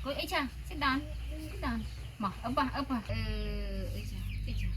Coi ấy cha, sit down. Mà ấp à. Ấy cha, ấy cha.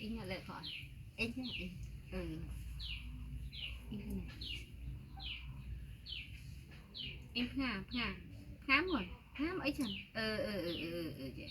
Anh nhận lại khỏi. Anh nhá, anh. Anh thế này. Em ngám rồi, ngám ấy chẳng. Vậy.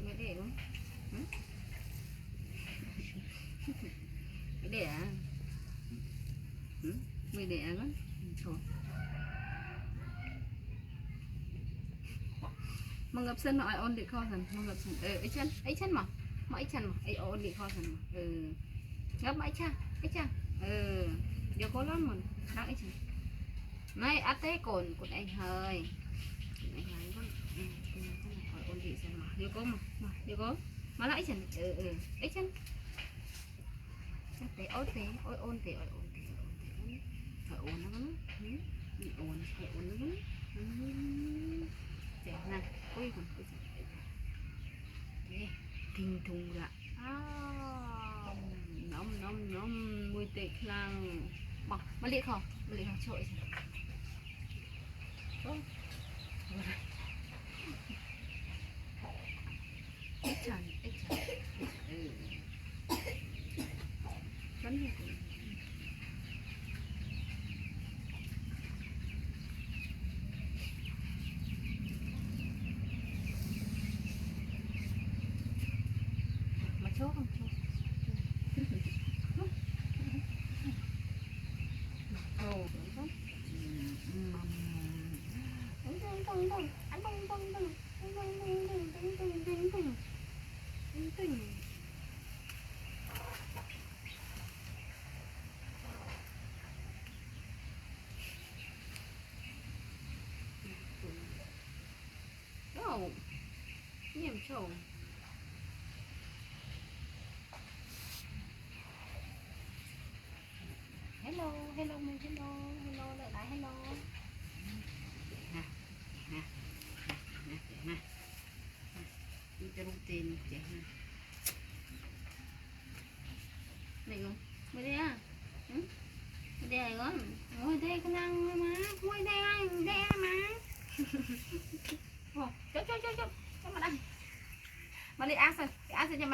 Mày để đúng không? Mày để à? Mày để à con? Thôi. Mà ngập sân nói ôn để kho dần, mà ngập sân ấy chân mà ấy ôn để kho dần mà. Ngập ấy cha. Điều có lắm mà đang ấy chân. Này á té cồn anh hơi. Anh hơi con. Con ôn để xem mà. Điều có mà lại chân. Ấy chân. Té ôn té. Phải ôn nó lắm. Phải ôn nó lắm. Trẻ này, ôi còn cái gì đây, kinh thùng ra, nóng mùi tệ khang, mà liệt không trội ít chán, vẫn như chốt không chốt nhiệm chồng hello mình hello lại lại hello đi cho đúng tiền chị ha này không mới đây à đây rồi ngồi đây cái năng má ngồi đây mà cho mà đây mà đi ăn sân cho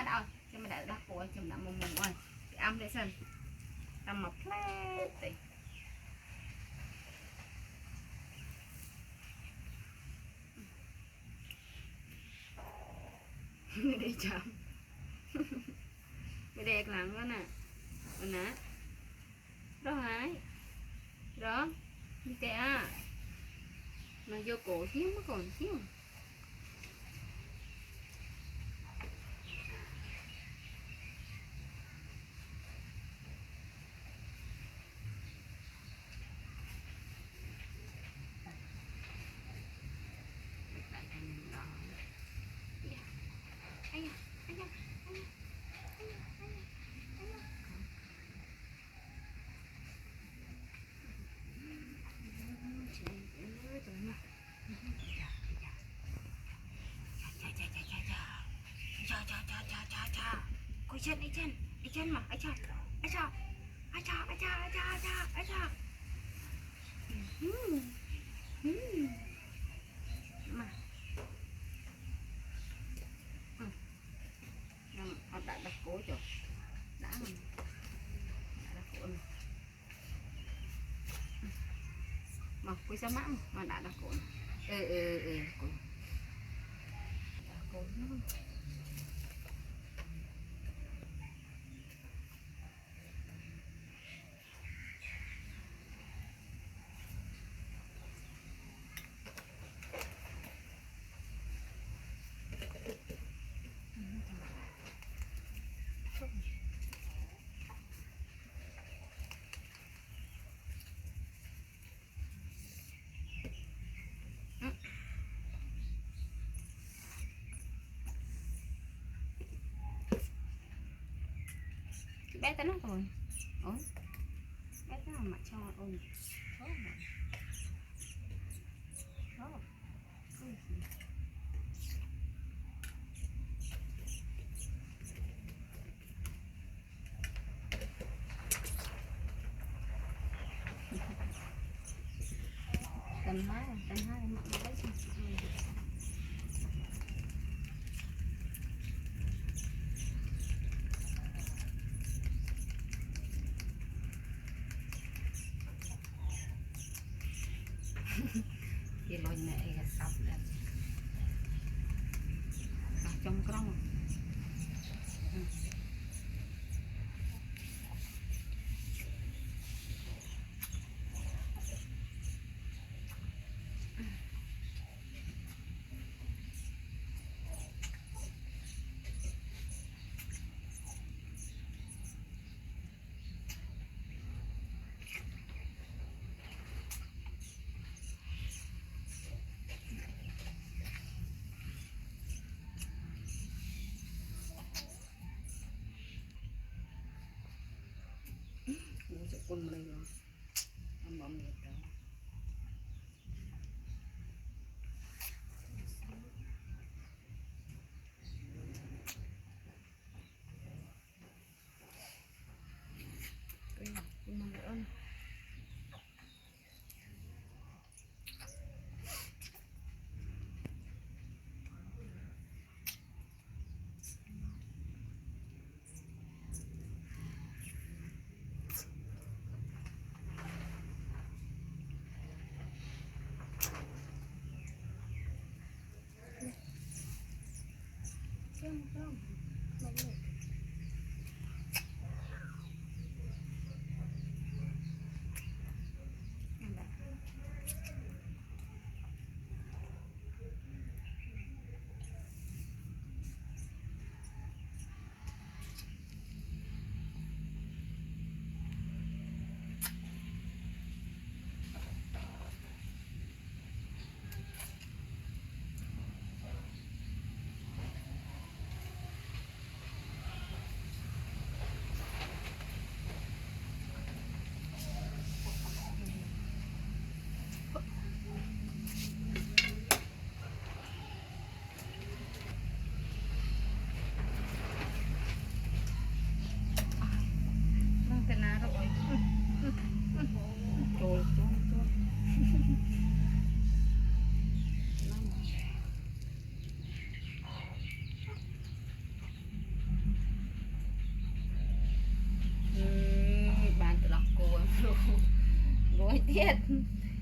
mà đợi đắp của cho mà mùng ơi ăn để sân làm một plate chậm cái đẹp lắm đó nè rồi nè đó hái đó như kẹ mà vô cổ xíu mới còn xíu Ôi chân mà ai cha mà đã đặt cổ cho đã mình đã đặt cổ mình mà quý sao mắm mà đã đặt cổ cổ đặt cổ nó bé tới nó rồi ủa bé tới mặt cho ôi tầm hai mặt đấy thì lôi này là sập lên trong con con mình rồi ăn bom nhiệt đó con mình ơn bạn tự lọc cô gối tiết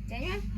cháy nhá